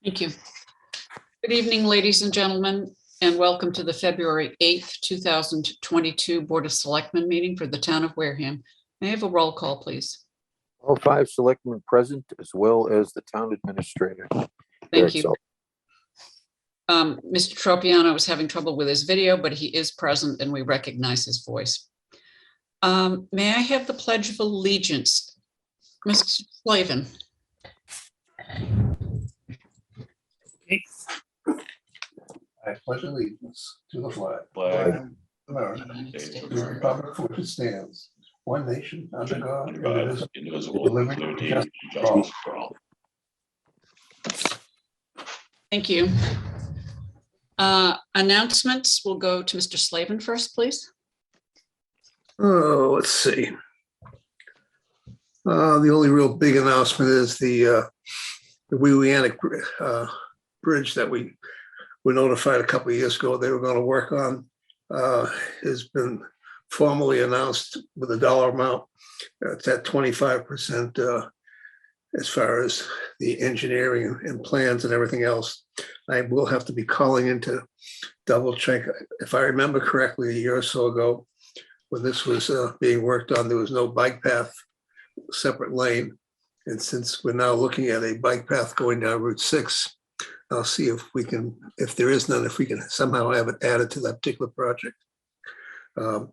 Thank you. Good evening, ladies and gentlemen, and welcome to the February 8th, 2022 Board of Selectmen meeting for the town of Wareham. May I have a roll call, please? All 5 selectmen present, as well as the town administrator. Thank you. Mr. Tropiano is having trouble with his video, but he is present and we recognize his voice. May I have the Pledge of Allegiance? Mr. Slavin. I pledge allegiance to the flag of America, to the republic for which it stands, one nation, under God, indivisible, with liberty and justice for all. Thank you. Announcements will go to Mr. Slavin first, please. Oh, let's see. The only real big announcement is the Wewianic bridge that we were notified a couple of years ago they were going to work on has been formally announced with a dollar amount. It's at 25% as far as the engineering and plans and everything else. I will have to be calling in to double check. If I remember correctly, a year or so ago, when this was being worked on, there was no bike path, separate lane. And since we're now looking at a bike path going down Route 6, I'll see if we can, if there is none, if we can somehow have it added to that particular project. The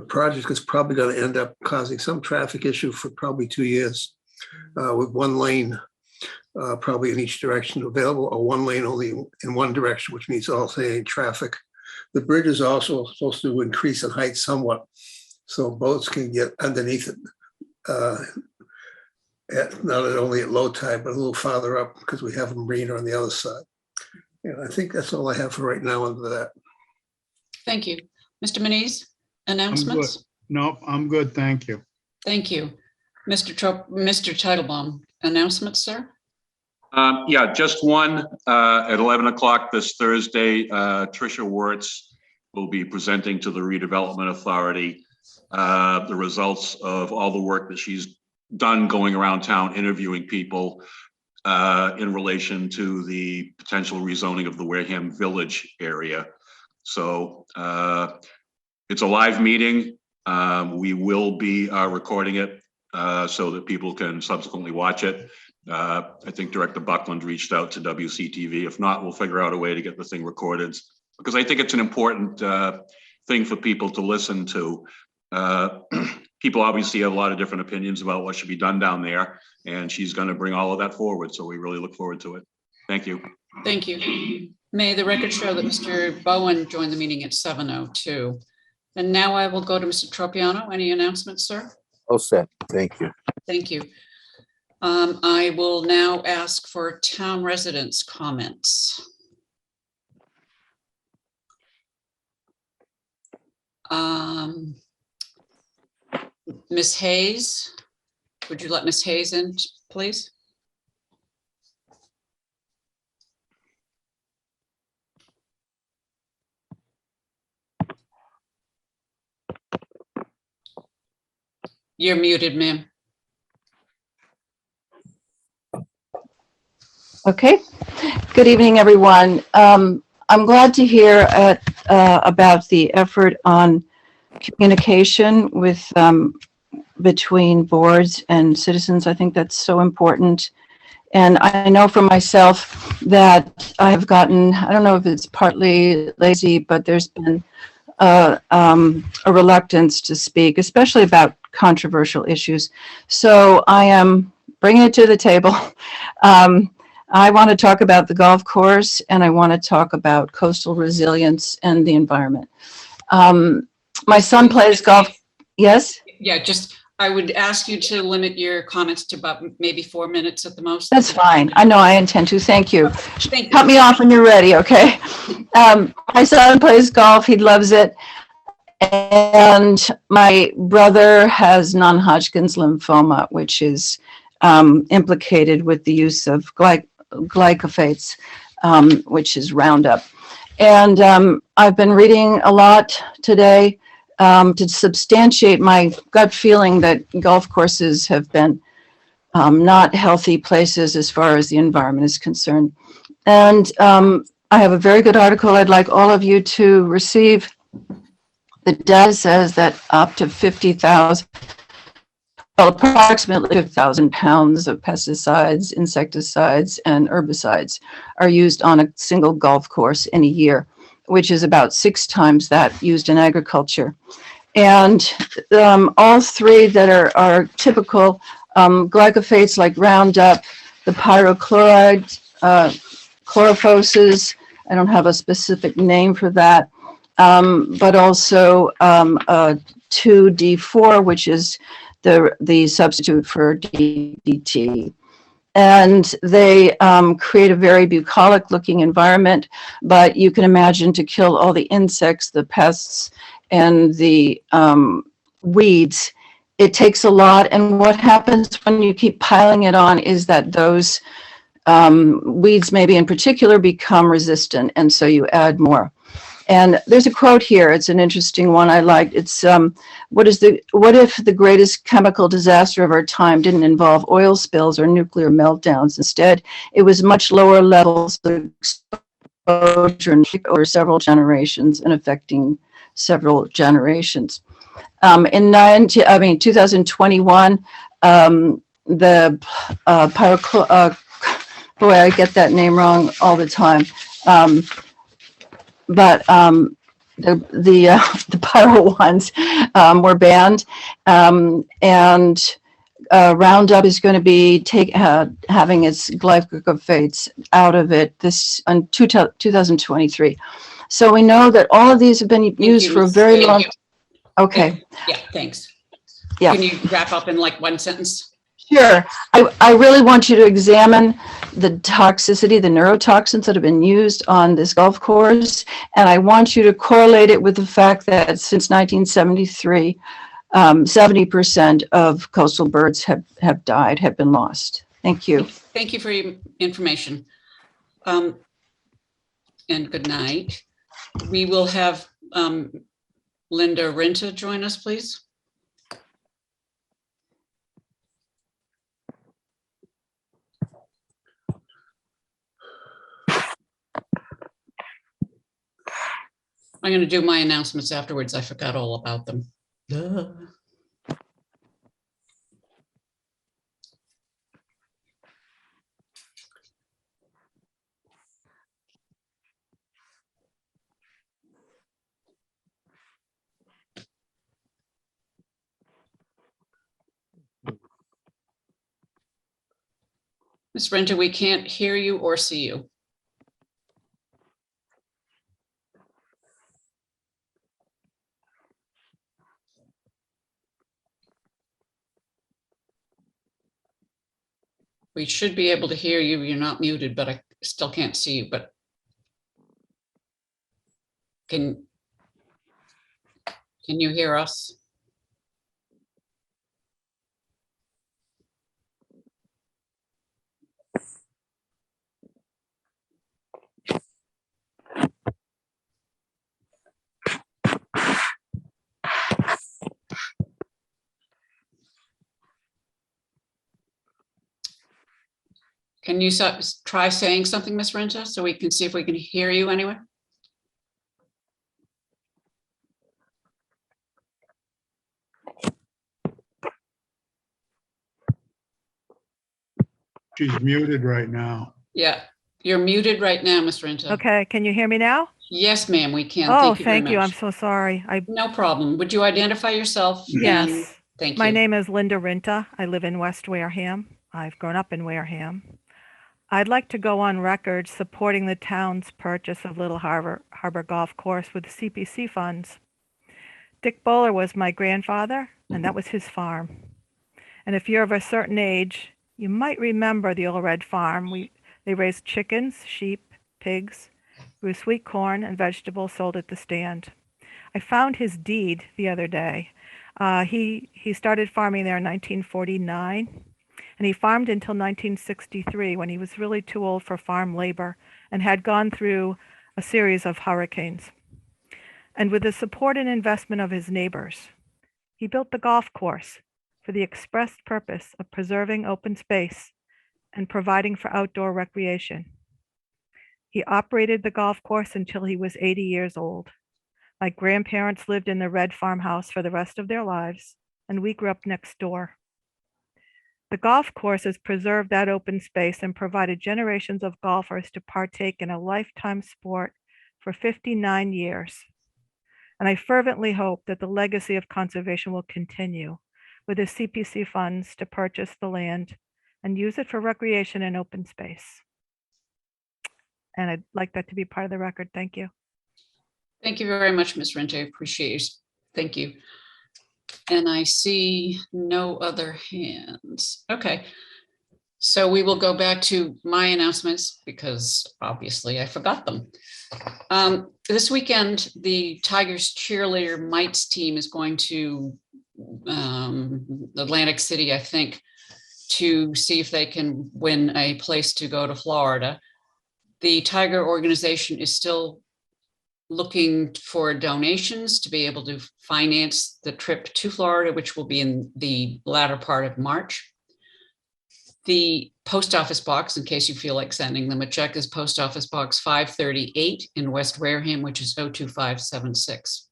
project is probably going to end up causing some traffic issue for probably 2 years, with one lane probably in each direction available, or one lane only in one direction, which means alternating traffic. The bridge is also supposed to increase in height somewhat, so boats can get underneath it, not only at low tide, but a little farther up because we have a marina on the other side. And I think that's all I have for right now under that. Thank you. Mr. Manise, announcements? No, I'm good, thank you. Thank you. Mr. Titlebaum, announcements, sir? Yeah, just one at 11 o'clock this Thursday. Tricia Wirtz will be presenting to the Redevelopment Authority the results of all the work that she's done going around town interviewing people in relation to the potential rezoning of the Wareham Village area. So it's a live meeting. We will be recording it so that people can subsequently watch it. I think Director Buckland reached out to WCTV. If not, we'll figure out a way to get the thing recorded, because I think it's an important thing for people to listen to. People obviously have a lot of different opinions about what should be done down there, and she's going to bring all of that forward. So we really look forward to it. Thank you. Thank you. May the record show that Mr. Bowen joined the meeting at 7:02. And now I will go to Mr. Tropiano. Any announcements, sir? All set. Thank you. Thank you. I will now ask for town residents' comments. Ms. Hayes, would you let Ms. Hayes in, please? You're muted, ma'am. Okay. Good evening, everyone. I'm glad to hear about the effort on communication with between boards and citizens. I think that's so important. And I know for myself that I have gotten, I don't know if it's partly lazy, but there's been a reluctance to speak, especially about controversial issues. So I am bringing it to the table. I want to talk about the golf course, and I want to talk about coastal resilience and the environment. My son plays golf. Yes? Yeah, just, I would ask you to limit your comments to about maybe 4 minutes at the most. That's fine. I know I intend to. Thank you. Thank you. Cut me off when you're ready, okay? My son plays golf. He loves it. And my brother has non-Hodgkin's lymphoma, which is implicated with the use of glycophates, which is Roundup. And I've been reading a lot today to substantiate my gut feeling that golf courses have been not healthy places as far as the environment is concerned. And I have a very good article I'd like all of you to receive. The data says that up to 50,000, well, approximately 50,000 pounds of pesticides, insecticides, and herbicides are used on a single golf course in a year, which is about 6 times that used in agriculture. And all 3 that are typical, glyphosates like Roundup, the pyrochloride, chlorophoses, I don't have a specific name for that, but also 2-D4, which is the substitute for DDT. And they create a very bucolic looking environment, but you can imagine to kill all the insects, the pests, and the weeds, it takes a lot. And what happens when you keep piling it on is that those weeds maybe in particular become resistant, and so you add more. And there's a quote here, it's an interesting one I liked. It's what if the greatest chemical disaster of our time didn't involve oil spills or nuclear meltdowns? Instead, it was much lower levels of exposure over several generations and affecting several generations. In 2021, the boy, I get that name wrong all the time. But the pyro ones were banned, and Roundup is going to be having its glyphosates out of it this in 2023. So we know that all of these have been used for a very long. Okay. Yeah, thanks. Yeah. Can you wrap up in like 1 sentence? Sure. I really want you to examine the toxicity, the neurotoxins that have been used on this golf course. And I want you to correlate it with the fact that since 1973, 70% of coastal birds have died, have been lost. Thank you. Thank you for your information. And good night. We will have Linda Rinta join us, please. I'm going to do my announcements afterwards. I forgot all about them. Duh. Ms. Renta, we can't hear you or see you. We should be able to hear you. You're not muted, but I still can't see you. But can you hear us? Can you try saying something, Ms. Renta, so we can see if we can hear you anyway? She's muted right now. Yeah, you're muted right now, Ms. Renta. Okay, can you hear me now? Yes, ma'am, we can. Oh, Thank you very much. I'm so sorry. No problem. Would you identify yourself? Yes. And thank you. My name is Linda Rinta. I live in West Wareham. I've grown up in Wareham. I'd like to go on record supporting the town's purchase of Little Harbor Golf Course with CPC funds. Dick Bowler was my grandfather, and that was his farm. And if you're of a certain age, you might remember the old red farm. They raised chickens, sheep, pigs, grew sweet corn and vegetables sold at the stand. I found his deed the other day. He started farming there in 1949, and he farmed until 1963 when he was really too old for farm labor and had gone through a series of hurricanes. And with the support and investment of his neighbors, he built the golf course for the express purpose of preserving open space and providing for outdoor recreation. He operated the golf course until he was 80 years old. My grandparents lived in the red farmhouse for the rest of their lives, and we grew up next door. The golf course has preserved that open space and provided generations of golfers to partake in a lifetime sport for 59 years. And I fervently hope that the legacy of conservation will continue with the CPC funds to purchase the land and use it for recreation and open space. And I'd like that to be part of the record. Thank you. Thank you very much, Ms. Rente. I appreciate it. Thank you. And I see no other hands. Okay. So we will go back to my announcements because obviously I forgot them. This weekend, the Tigers cheerleader mites team is going to Atlantic City, I think, to see if they can win a place to go to Florida. The Tiger organization is still looking for donations to be able to finance the trip to Florida, which will be in the latter part of March. The post office box, in case you feel like sending them a check, is Post Office Box 538 in West Wareham, which is 02576.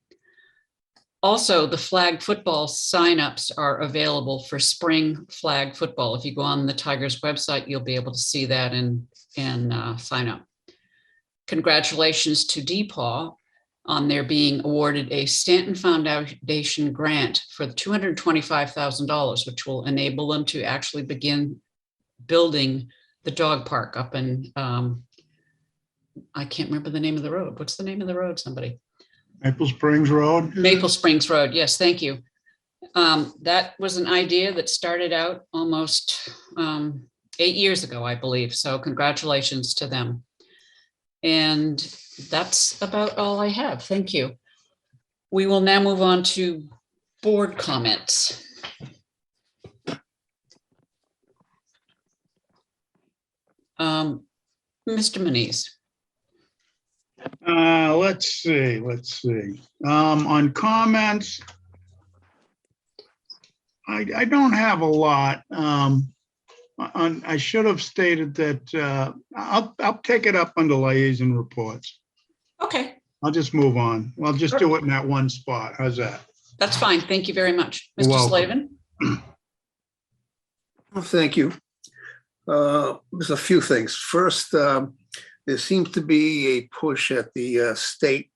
Also, the flag football signups are available for spring flag football. If you go on the Tigers website, you'll be able to see that and sign up. Congratulations to DPAW on their being awarded a Stanton Foundation grant for $225,000, which will enable them to actually begin building the dog park up in, I can't remember the name of the road. What's the name of the road, somebody? Maple Springs Road. Maple Springs Road. Yes, thank you. That was an idea that started out almost 8 years ago, I believe. So congratulations to them. And that's about all I have. Thank you. We will now move on to board comments. Mr. Manise. Let's see. On comments, I don't have a lot. I should have stated that I'll take it up under liaison reports. Okay, I'll just move on. I'll just do it in that one spot. How's that? that's fine. Thank you very much. You're Mr. welcome. Slavin. Well, thank you. There's a few things. First, there seems to be a push at the state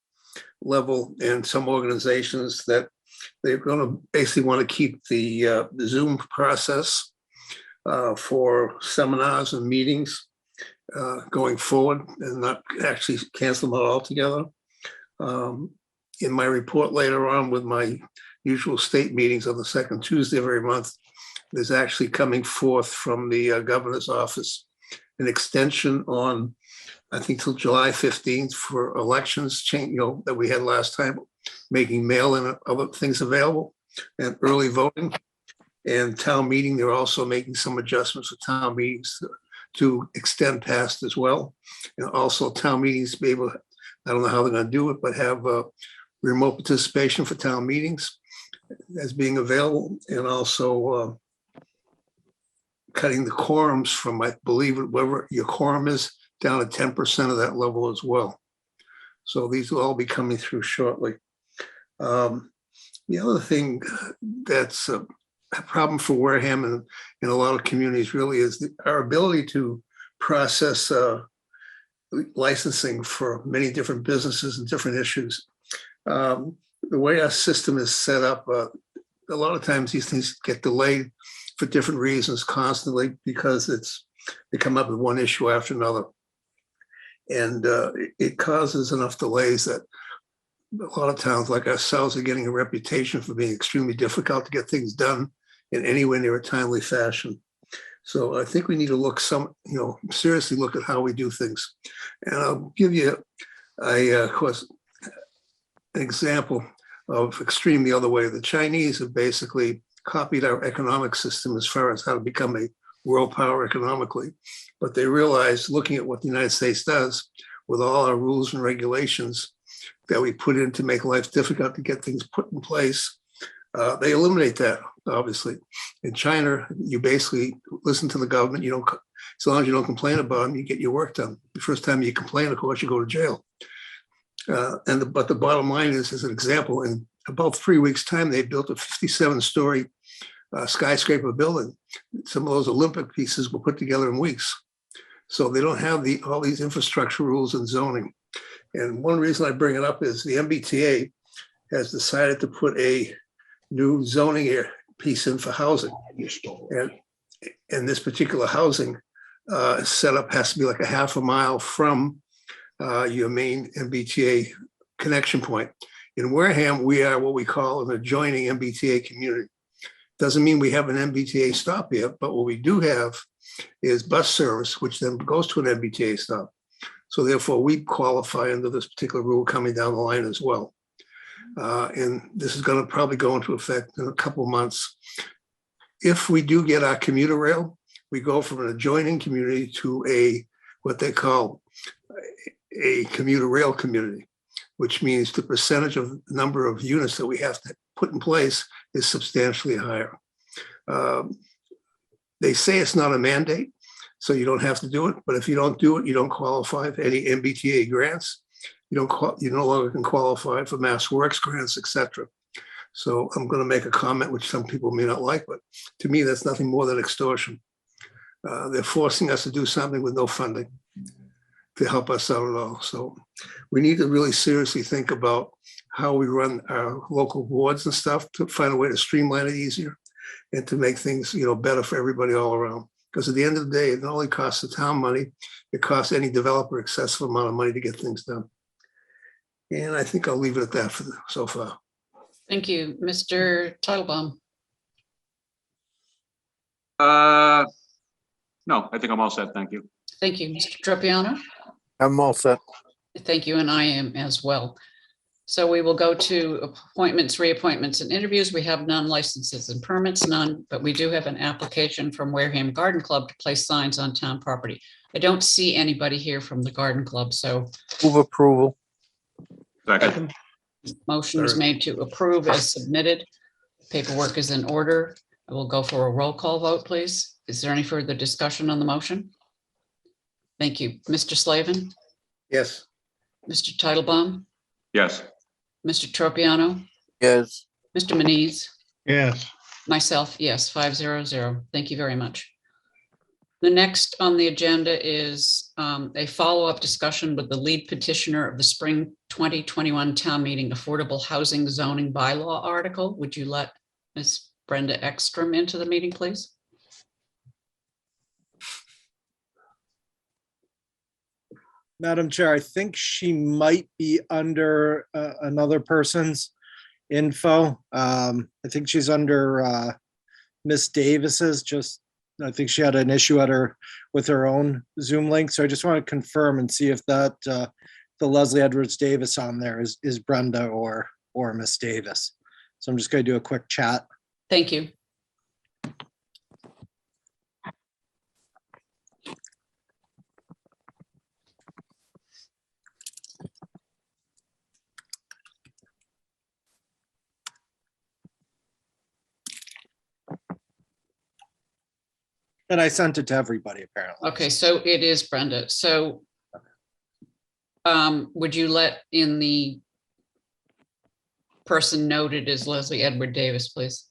level in some organizations that they're going to basically want to keep the Zoom process for seminars and meetings going forward and not actually cancel them out altogether. In my report later on with my usual state meetings on the second Tuesday of every month, there's actually coming forth from the governor's office an extension on, I think, till July 15th for elections change, that we had last time, making mail-in and other things available and early voting. And town meeting, they're also making some adjustments for town meetings to extend past as well. And also town meetings be able, I don't know how they're going to do it, but have remote participation for town meetings as being available, and also cutting the quorums from, I believe, whatever your quorum is, down to 10% of that level as well. So these will all be coming through shortly. The other thing that's a problem for Wareham and in a lot of communities really is our ability to process licensing for many different businesses and different issues. The way our system is set up, a lot of times these things get delayed for different reasons constantly because they come up with one issue after another. And it causes enough delays that a lot of towns like ourselves are getting a reputation for being extremely difficult to get things done in anywhere near a timely fashion. So I think we need to look seriously look at how we do things. And I'll give you of course, an example of extreme the other way. The Chinese have basically copied our economic system as far as how to become a world power economically. But they realized, looking at what the United States does with all our rules and regulations that we put in to make life difficult to get things put in place, they eliminate that obviously. In China, you basically listen to the government. You don't, as long as you don't complain about them, you get your work done. The first time you complain, of course, you go to jail. But the bottom line is, as an example, in about 3 weeks' time, they built a 57-story skyscraper building. Some of those Olympic pieces were put together in weeks. So they don't have all these infrastructure rules and zoning. And one reason I bring it up is the MBTA has decided to put a new zoning piece in for housing. And this particular housing setup has to be like a half a mile from your main MBTA connection point. In Wareham, we are what we call an adjoining MBTA community. Doesn't mean we have an MBTA stop here, but what we do have is bus service, which then goes to an MBTA stop. So therefore, we qualify under this particular rule coming down the line as well. And this is going to probably go into effect in a couple of months. If we do get our commuter rail, we go from an adjoining community to what they call a commuter rail community, which means the percentage of number of units that we have to put in place is substantially higher. They say it's not a mandate, so you don't have to do it. But if you don't do it, you don't qualify for any MBTA grants. You no longer can qualify for Mass Works grants, etc. So I'm going to make a comment which some people may not like, but to me, that's nothing more than extortion. They're forcing us to do something with no funding to help us out at all. So we need to really seriously think about how we run our local boards and stuff to find a way to streamline it easier and to make things, better for everybody all around. Because at the end of the day, it not only costs the town money, it costs any developer excessive amount of money to get things done. And I think I'll leave it at that for so far. Thank you. Mr. Titlebaum. No, I think I'm all set. Thank you. Thank you. Mr. Tropiano. I'm all set. Thank you, and I am as well. So we will go to appointments, reappointments, and interviews. We have none, licenses and permits, none, but we do have an application from Wareham Garden Club to place signs on town property. I don't see anybody here from the Garden Club, so Move approval. Second. motion is made to approve as submitted. Paperwork is in order. I will go for a roll call vote, please. Is there any further discussion on the motion? Thank you. Mr. Slavin, Yes. Mr. Titlebaum, Yes. Mr. Tropiano, Yes. Mr. Manise, Yes. myself, yes, 500. Thank you very much. The next on the agenda is a follow-up discussion with the lead petitioner of the spring 2021 town meeting affordable housing zoning bylaw article. Would you let Ms. Brenda Ekstrom into the meeting, please? Madam Chair, I think she might be under another person's info. I think she's under Miss Davis's. I think she had an issue with her own Zoom link. So I just want to confirm and see if that the Leslie Edwards Davis on there is Brenda or Miss Davis. So I'm just going to do a quick chat. Thank you. And I sent it to everybody, apparently. Okay, so it is Brenda. So would you let in the person noted as Leslie Edward Davis, please?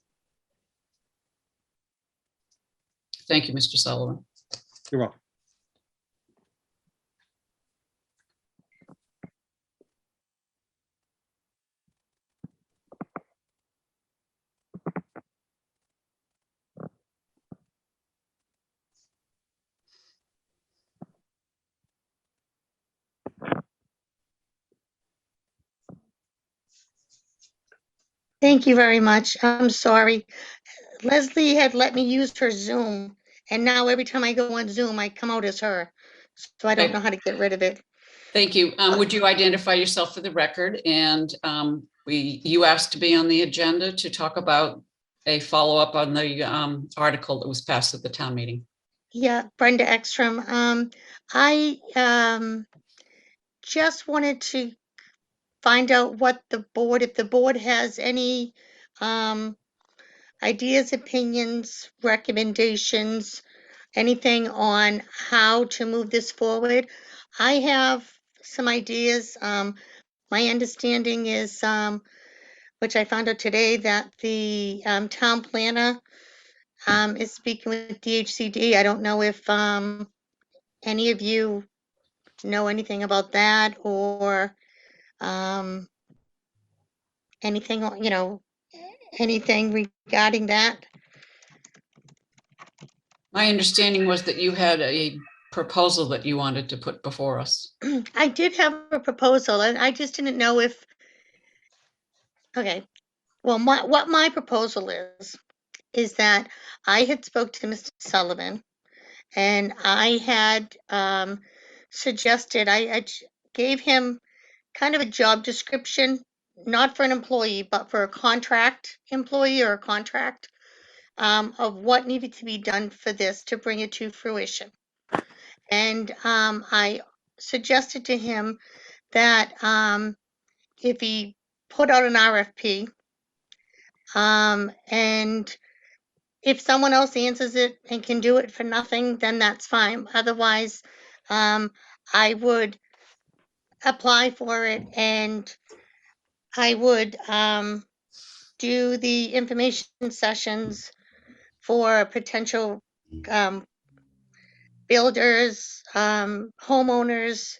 Thank you, Mr. Sullivan. You're welcome. Thank you very much. I'm sorry. Leslie had let me use her Zoom, and now every time I go on Zoom, I come out as her. So I don't know how to get rid of it. Thank you. Would you identify yourself for the record? And you asked to be on the agenda to talk about a follow-up on the article that was passed at the town meeting. Yeah, Brenda Ekstrom. I just wanted to find out what if the board has any ideas, opinions, recommendations, anything on how to move this forward. I have some ideas. My understanding is, which I found out today, that the town planner is speaking with DHCD. I don't know if any of you know anything about that, or anything, anything regarding that. My understanding was that you had a proposal that you wanted to put before us. I did have a proposal, and I just didn't know if, okay, well, what my proposal is that I had spoke to Mr. Sullivan, and I had suggested, I gave him kind of a job description, not for an employee, but for a contract employee or a contract, of what needed to be done for this to bring it to fruition. And I suggested to him that if he put out an RFP, and if someone else answers it and can do it for nothing, then that's fine. Otherwise, I would apply for it, and I would do the information sessions for potential builders, homeowners,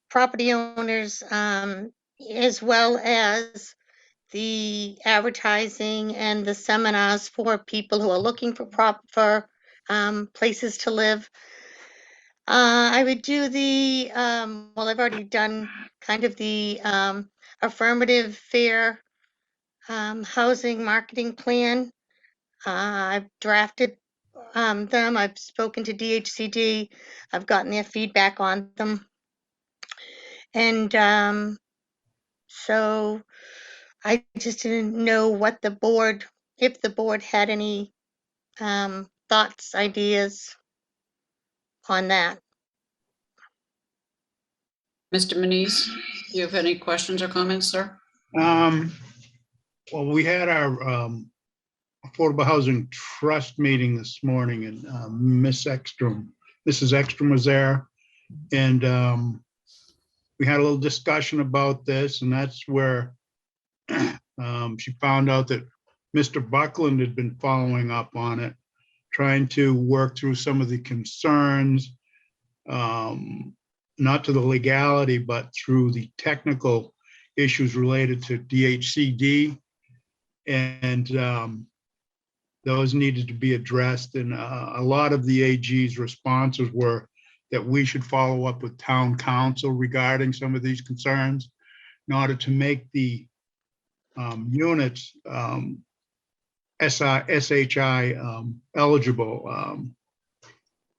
property owners, as well as the advertising and the seminars for people who are looking for places to live. I would do the, well, I've already done kind of the affirmative fair housing marketing plan. I've drafted them. I've spoken to DHCD. I've gotten their feedback on them. And so I just didn't know what the board, if the board had any thoughts, ideas on that. Mr. Manise, do you have any questions or comments, sir? Well, we had our Affordable Housing Trust meeting this morning, and Mrs. Ekstrom was there. And we had a little discussion about this, and that's where she found out that Mr. Buckland had been following up on it, trying to work through some of the concerns, not to the legality, but through the technical issues related to DHCD. And those needed to be addressed. And a lot of the AG's responses were that we should follow up with town council regarding some of these concerns in order to make the units SHI eligible.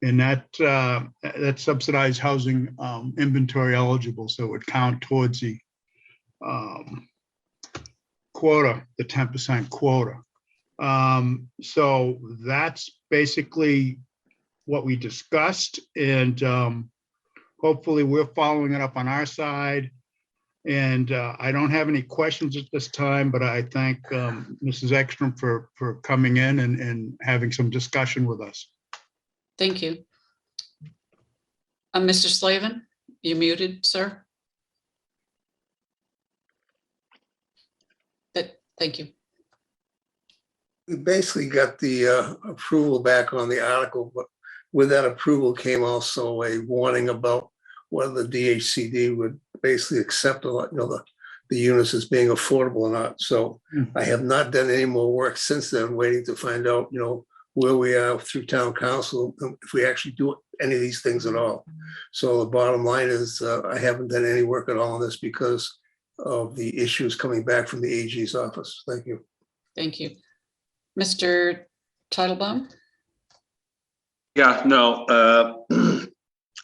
And that subsidized housing inventory eligible, so it would count towards the quota, the 10% quota. So that's basically what we discussed, and hopefully we're following it up on our side. And I don't have any questions at this time, but I thank Mrs. Ekstrom for coming in and having some discussion with us. Thank you. Mr. Slavin, you muted, sir. Thank you. We basically got the approval back on the article, but with that approval came also a warning about whether the DHCD would basically accept the units as being affordable or not. So I have not done any more work since then, waiting to find out, where we are through town council, if we actually do any of these things at all. So the bottom line is I haven't done any work at all on this because of the issues coming back from the AG's office. Thank you. Thank you. Mr. Titlebaum? Yeah, no,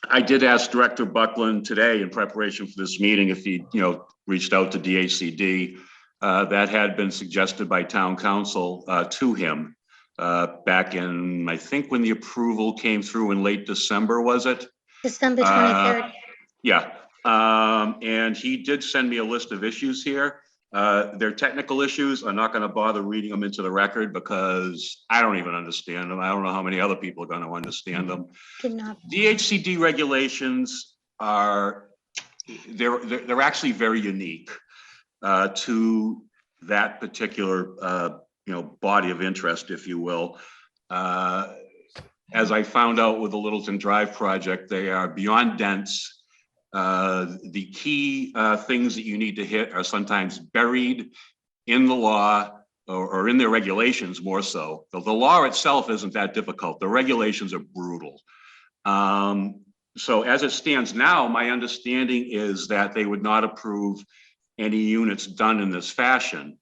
I did ask Director Buckland today in preparation for this meeting if he, reached out to DHCD. That had been suggested by town council to him back in, I think, when the approval came through in late December, was it? December 23rd. Yeah. And he did send me a list of issues here. Their technical issues, I'm not gonna bother reading them into the record because I don't even understand them. I don't know how many other people are gonna understand them. Did not. DHCD regulations are, they're actually very unique to that particular, body of interest, if you will. As I found out with the Littleton Drive project, they are beyond dense. The key things that you need to hit are sometimes buried in the law or in their regulations more so. The law itself isn't that difficult. The regulations are brutal. So as it stands now, my understanding is that they would not approve any units done in this fashion.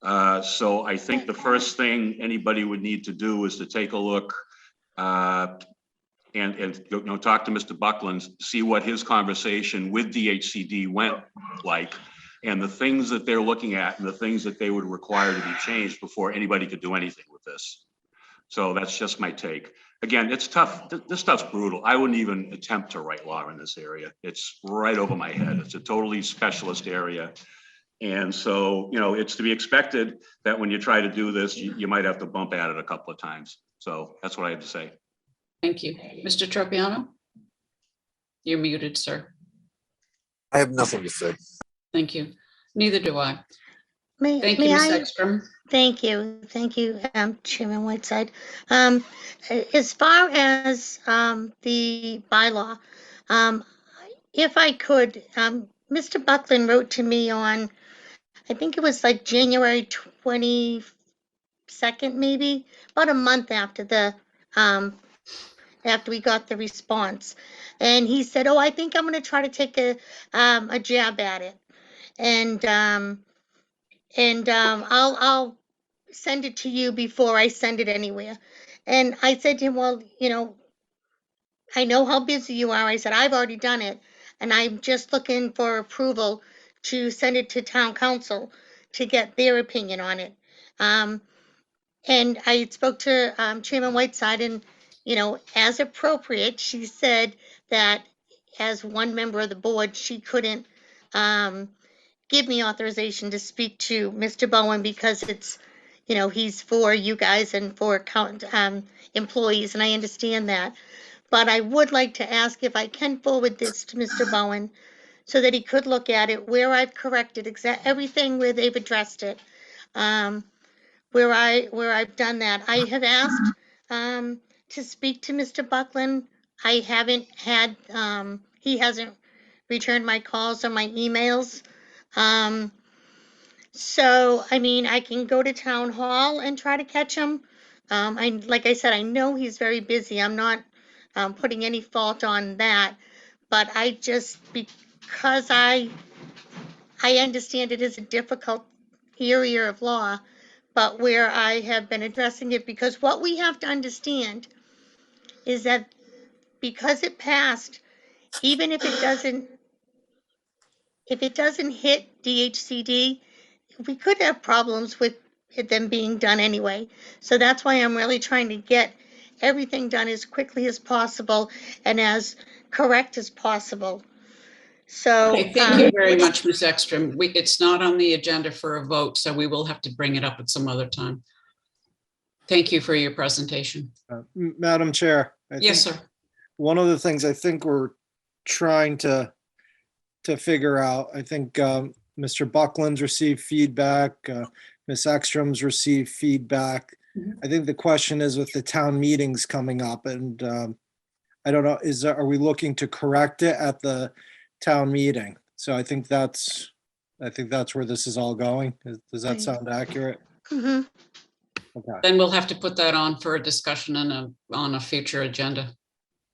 So I think the first thing anybody would need to do is to take a look and talk to Mr. Buckland, see what his conversation with DHCD went like, and the things that they're looking at and the things that they would require to be changed before anybody could do anything with this. So that's just my take. Again, it's tough. This stuff's brutal. I wouldn't even attempt to write law in this area. It's right over my head. It's a totally specialist area. And so, it's to be expected that when you try to do this, you might have to bump at it a couple of times. So that's what I have to say. Thank you. Mr. Tropiano? You're muted, sir. I have nothing to say. Thank you. Neither do I. May, Thank you, may Ms. I? Ekstrom. Thank you, Chairman Whiteside. As far as the bylaw, if I could, Mr. Buckland wrote to me on, I think it was like January 22nd, maybe, about a month after the after we got the response, and he said, "Oh, I think I'm going to try to take a jab at it, and I'll send it to you before I send it anywhere." And I said to him, "Well, I know how busy you are." I said, "I've already done it, and I'm just looking for approval to send it to town council to get their opinion on it." And I spoke to Chairman Whiteside, and as appropriate, she said that as one member of the board, she couldn't give me authorization to speak to Mr. Bowen because it's, he's for you guys and for employees, and I understand that. But I would like to ask if I can forward this to Mr. Bowen so that he could look at it where I've corrected everything where they've addressed it. Where I've done that. I have asked to speak to Mr. Buckland. I haven't had, he hasn't returned my calls or my emails. So, I can go to town hall and try to catch him. Like I said, I know he's very busy. I'm not putting any fault on that, but because I understand it is a difficult area of law, but where I have been addressing it, because what we have to understand is that because it passed, even if it doesn't hit DHCD, we could have problems with them being done anyway. So that's why I'm really trying to get everything done as quickly as possible and as correct as possible. So Okay, thank you very much, Ms. Ekstrom. It's not on the agenda for a vote, so we will have to bring it up at some other time. Thank you for your presentation. Madam Chair. Yes, sir. One of the things I think we're trying to figure out, I think Mr. Buckland's received feedback, Ms. Ekstrom's received feedback. I think the question is with the town meetings coming up, and I don't know, are we looking to correct it at the town meeting? So I think that's where this is all going. Does that sound accurate? Mm-hmm. Okay. Then we'll have to put that on for a discussion on a future agenda.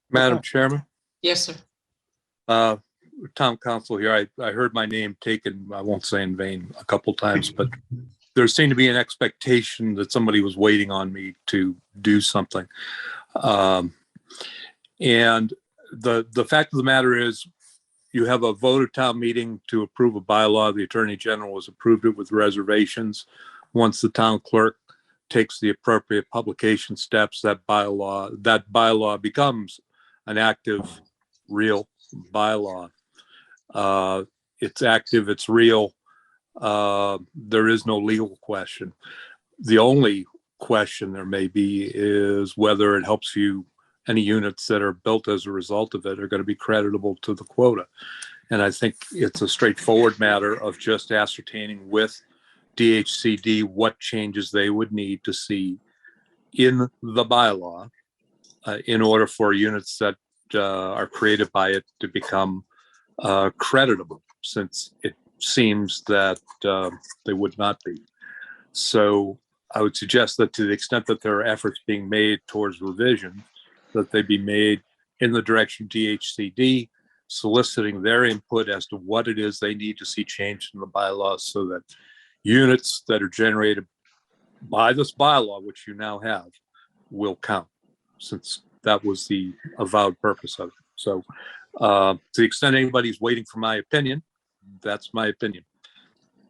Madam Chairman, Yes, sir. town council here. I heard my name taken, I won't say in vain, a couple times, but there seemed to be an expectation that somebody was waiting on me to do something. And the fact of the matter is, you have a vote of town meeting to approve a bylaw. The Attorney General has approved it with reservations. Once the town clerk takes the appropriate publication steps, that bylaw becomes an active, real bylaw. It's active, it's real. there is no legal question. The only question there may be is whether it helps you, any units that are built as a result of it are going to be creditable to the quota. And I think it's a straightforward matter of just ascertaining with DHCD what changes they would need to see in the bylaw in order for units that are created by it to become creditable, since it seems that they would not be. So I would suggest that to the extent that there are efforts being made towards revision, that they be made in the direction of DHCD, soliciting their input as to what it is they need to see changed in the bylaws so that units that are generated by this bylaw, which you now have, will count, since that was the avowed purpose of it. So to the extent anybody's waiting for my opinion, that's my opinion.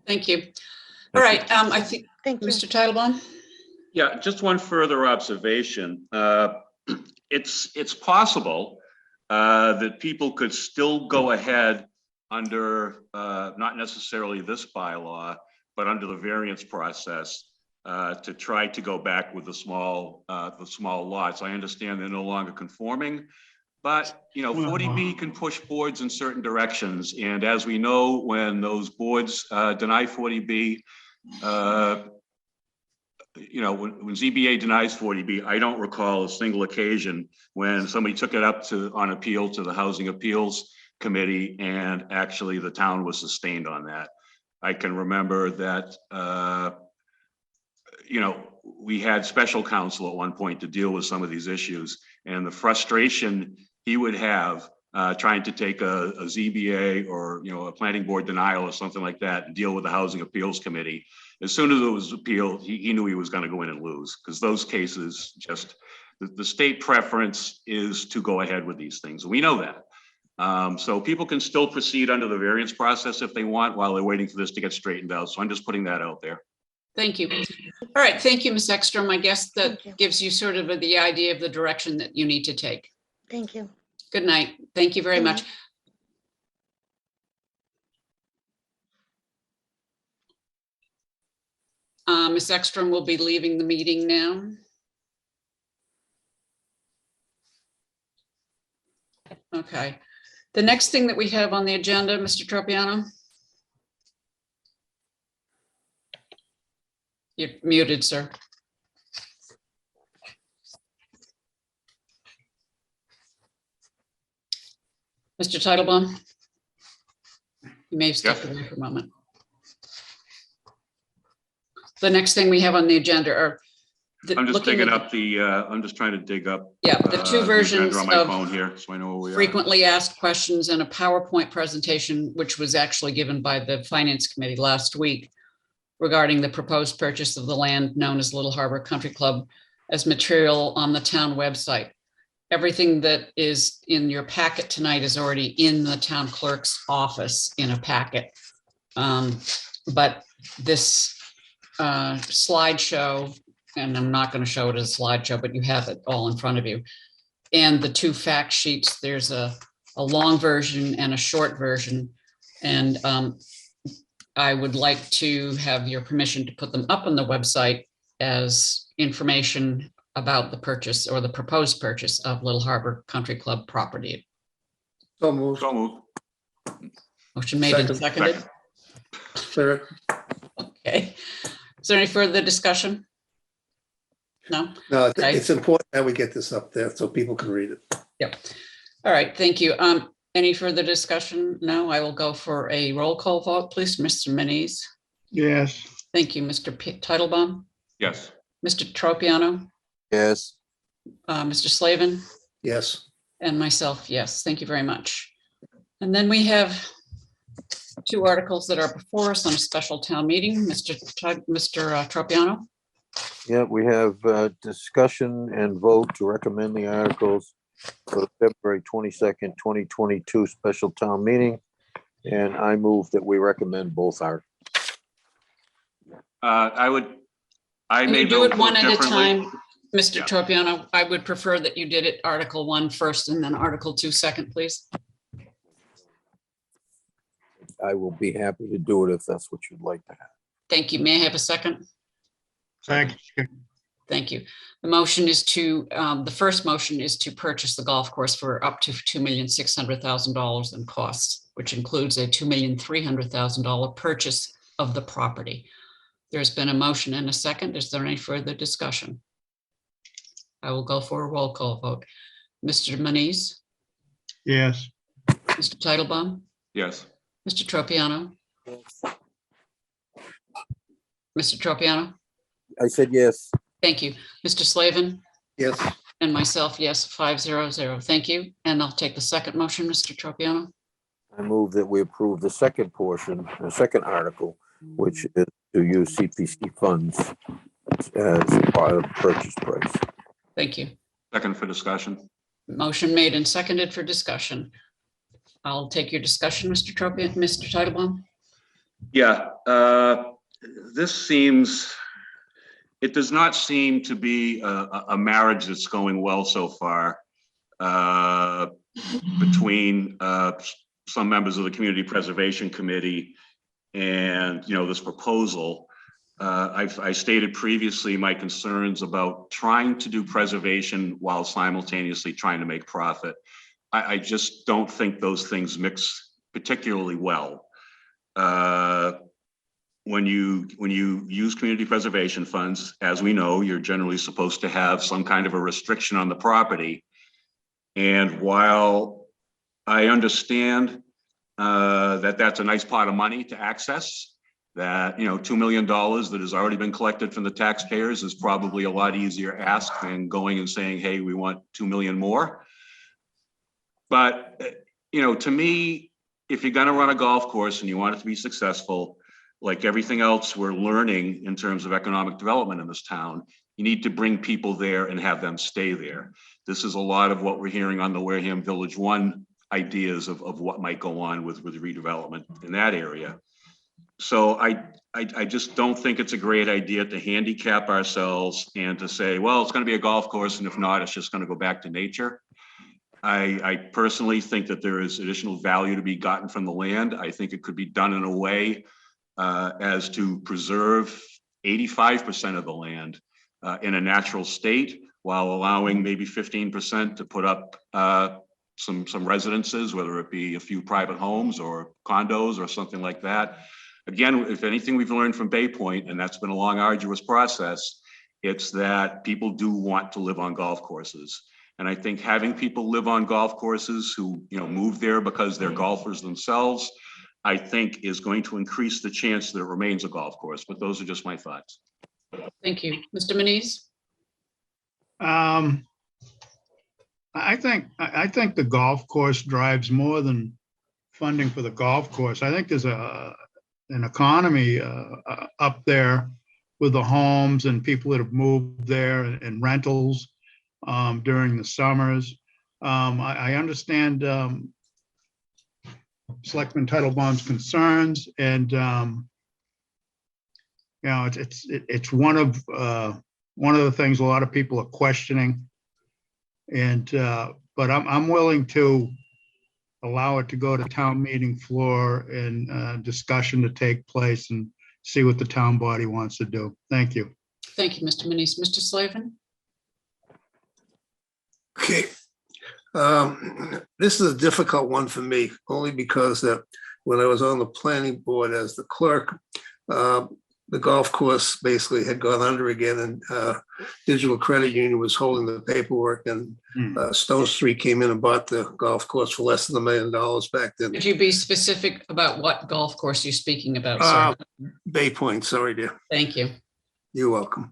Thank you. All right, I think, Thank you. Mr. Titlebaum? Yeah, just one further observation. It's possible that people could still go ahead under not necessarily this bylaw, but under the variance process to try to go back with the small lots. I understand they're no longer conforming, but 40B can push boards in certain directions. And as we know, when those boards deny 40B, when ZBA denies 40B, I don't recall a single occasion when somebody took it up on appeal to the Housing Appeals Committee and actually the town was sustained on that. I can remember that, we had special counsel at one point to deal with some of these issues, and the frustration he would have trying to take a ZBA or a planning board denial or something like that and deal with the Housing Appeals Committee. As soon as it was appealed, he knew he was going to go in and lose, because those cases just, the state preference is to go ahead with these things. We know that. So people can still proceed under the variance process if they want while they're waiting for this to get straightened out. So I'm just putting that out there. Thank you. All right, thank you, Ms. Ekstrom. I guess that Thank you. gives you sort of the idea of the direction that you need to take. Thank you. Good night. Thank you very Good much. night. Ms. Ekstrom will be leaving the meeting now. Okay. The next thing that we have on the agenda, Mr. Tropiano. You're muted, sir. Mr. Titlebaum. You may have stepped away for a moment. The next thing we have on the agenda are I'm just digging up the, I'm just trying to dig up. Yeah, the two versions on my of phone here, so I know where we are. frequently asked questions and a PowerPoint presentation, which was actually given by the Finance Committee last week regarding the proposed purchase of the land known as Little Harbor Country Club as material on the town website. Everything that is in your packet tonight is already in the town clerk's office in a packet. But this slideshow, and I'm not going to show it as a slideshow, but you have it all in front of you. And the two fact sheets, there's a long version and a short version. And I would like to have your permission to put them up on the website as information about the purchase or the proposed purchase of Little Harbor Country Club property. So moved. So moved. Motion made and seconded. Third. Okay. Is there any further discussion? No? No, Okay. it's important that we get this up there so people can read it. Yep. All right, thank you. Any further discussion? No, I will go for a roll call vote, please. Mr. Manise. Yes. Thank you, Mr. Titlebaum. Yes. Mr. Tropiano. Yes. Mr. Slavin. Yes. And myself, yes. Thank you very much. And then we have two articles that are before us on a special town meeting. Mr. Tropiano. Yeah, we have discussion and vote to recommend the articles for the February 22nd, 2022 special town meeting. And I move that we recommend both articles. I Can may you do it one at a differently. time, Mr. Yeah. Tropiano? I would prefer that you did it Article 1 first and then Article 2 second, please. I will be happy to do it if that's what you'd like to have. Thank you. May I have a second? Thank you. Thank you. The motion is to, the first motion is to purchase the golf course for up to $2,600,000 in costs, which includes a $2,300,000 purchase of the property. There's been a motion and a second. Is there any further discussion? I will go for a roll call vote. Mr. Manise, Yes. Mr. Titlebaum, Yes. Mr. Tropiano, Mr. Tropiano. I said yes. Thank you. Mr. Slavin Yes, and myself, yes, 500. Thank you. And I'll take the second motion, Mr. Tropiano. I move that we approve the second portion, the second article, which is to use CPC funds as part of the purchase price. Thank you. Second for discussion. Motion made and seconded for discussion. I'll take your discussion, Mr. Tropiano, Mr. Titlebaum. Yeah, it does not seem to be a marriage that's going well so far between some members of the Community Preservation Committee and, this proposal. I stated previously my concerns about trying to do preservation while simultaneously trying to make profit. I just don't think those things mix particularly well. When you use community preservation funds, as we know, you're generally supposed to have some kind of a restriction on the property. And while I understand that that's a nice pot of money to access, that, $2 million that has already been collected from the taxpayers is probably a lot easier ask than going and saying, hey, we want 2 million more. But, to me, if you're going to run a golf course and you want it to be successful, like everything else we're learning in terms of economic development in this town, you need to bring people there and have them stay there. This is a lot of what we're hearing on the Wareham Village One ideas of what might go on with redevelopment in that area. So I just don't think it's a great idea to handicap ourselves and to say, well, it's going to be a golf course, and if not, it's just going to go back to nature. I personally think that there is additional value to be gotten from the land. I think it could be done in a way as to preserve 85% of the land in a natural state, while allowing maybe 15% to put up some residences, whether it be a few private homes or condos or something like that. Again, if anything we've learned from Bay Point, and that's been a long, arduous process, it's that people do want to live on golf courses. And I think having people live on golf courses who, move there because they're golfers themselves, I think is going to increase the chance that it remains a golf course. But those are just my thoughts. Thank you. Mr. Manise? I think the golf course drives more than funding for the golf course. I think there's an economy up there with the homes and people that have moved there and rentals during the summers. I understand Selectman Titlebaum's concerns, and it's one of the things a lot of people are questioning. And but I'm willing to allow it to go to town meeting floor and discussion to take place and see what the town body wants to do. Thank you. Thank you, Mr. Manise. Mr. Slavin? okay. This is a difficult one for me, only because that when I was on the planning board as the clerk, the golf course basically had gone under again, and Digital Credit Union was holding the paperwork, and Stone Street came in and bought the golf course for less than $1 million back then. Could you be specific about what golf course you're speaking about, sir? Bay Point, sorry, dear. Thank you. You're welcome.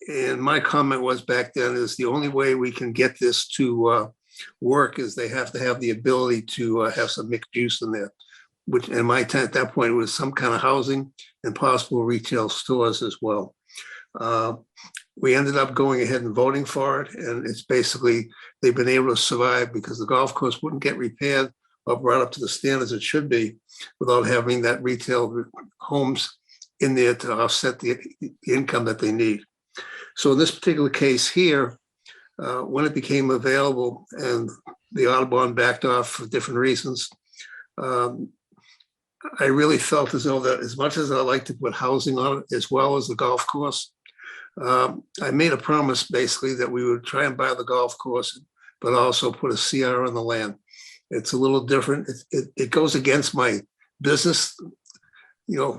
And my comment was back then is the only way we can get this to work is they have to have the ability to have some mixed use in there, which in my time at that point was some kind of housing and possible retail stores as well. We ended up going ahead and voting for it, and it's basically they've been able to survive because the golf course wouldn't get repaired or brought up to the standards it should be without having that retail homes in there to offset the income that they need. So in this particular case here, when it became available and the Audubon backed off for different reasons, I really felt as though that as much as I like to put housing on it as well as the golf course, I made a promise basically that we would try and buy the golf course, but also put a CR on the land. It's a little different. It goes against my business,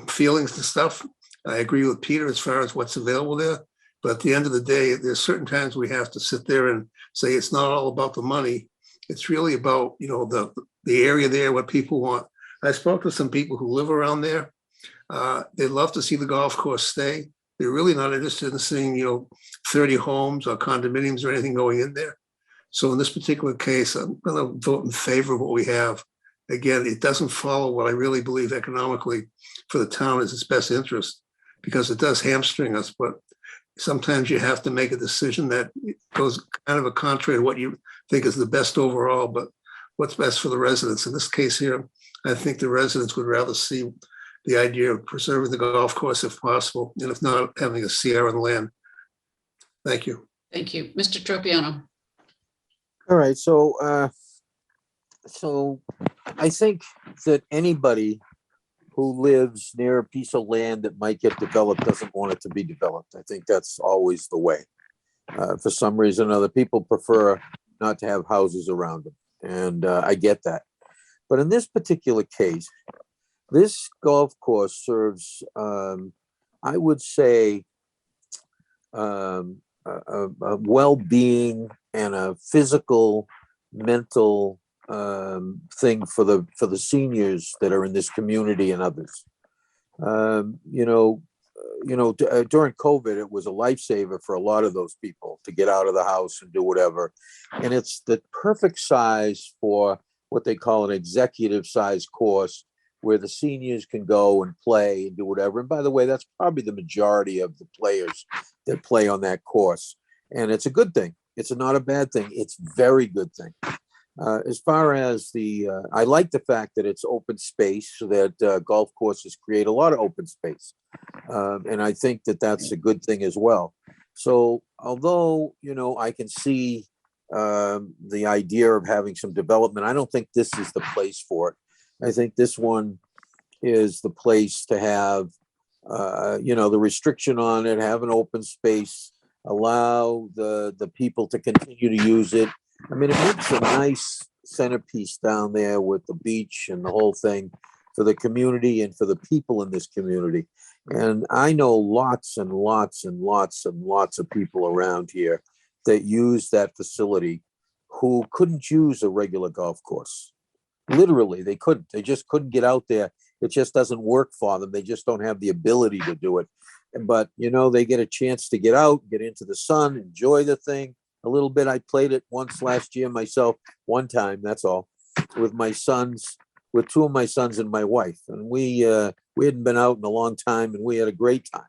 feelings and stuff. I agree with Peter as far as what's available there. But at the end of the day, there's certain times we have to sit there and say it's not all about the money. It's really about, the area there, what people want. I spoke to some people who live around there. They'd love to see the golf course stay. They're really not interested in seeing, 30 homes or condominiums or anything going in there. So in this particular case, I'm going to vote in favor of what we have. Again, it doesn't follow what I really believe economically for the town is its best interest, because it does hamstring us. But sometimes you have to make a decision that goes kind of a contrary to what you think is the best overall, but what's best for the residents. In this case here, I think the residents would rather see the idea of preserving the golf course if possible, and if not, having a CR on the land. Thank you. Thank you. Mr. Tropiano. All right, so I think that anybody who lives near a piece of land that might get developed doesn't want it to be developed. I think that's always the way. For some reason or other, people prefer not to have houses around them, and I get that. But in this particular case, this golf course serves, I would say, a well-being and a physical, mental thing for the seniors that are in this community and others. During COVID, it was a lifesaver for a lot of those people to get out of the house and do whatever. And it's the perfect size for what they call an executive size course, where the seniors can go and play and do whatever. And by the way, that's probably the majority of the players that play on that course. And it's a good thing. It's not a bad thing. It's a very good thing. As far as I like the fact that it's open space, so that golf courses create a lot of open space. And I think that that's a good thing as well. So although, I can see the idea of having some development, I don't think this is the place for it. I think this one is the place to have, the restriction on it, have an open space, allow the people to continue to use it. I mean, it makes a nice centerpiece down there with the beach and the whole thing for the community and for the people in this community. And I know lots and lots and lots and lots of people around here that use that facility who couldn't use a regular golf course. Literally, they couldn't. They just couldn't get out there. It just doesn't work for them. They just don't have the ability to do it. But, they get a chance to get out, get into the sun, enjoy the thing a little bit. I played it once last year myself, one time, that's all, with my sons, with two of my sons and my wife. And we hadn't been out in a long time, and we had a great time.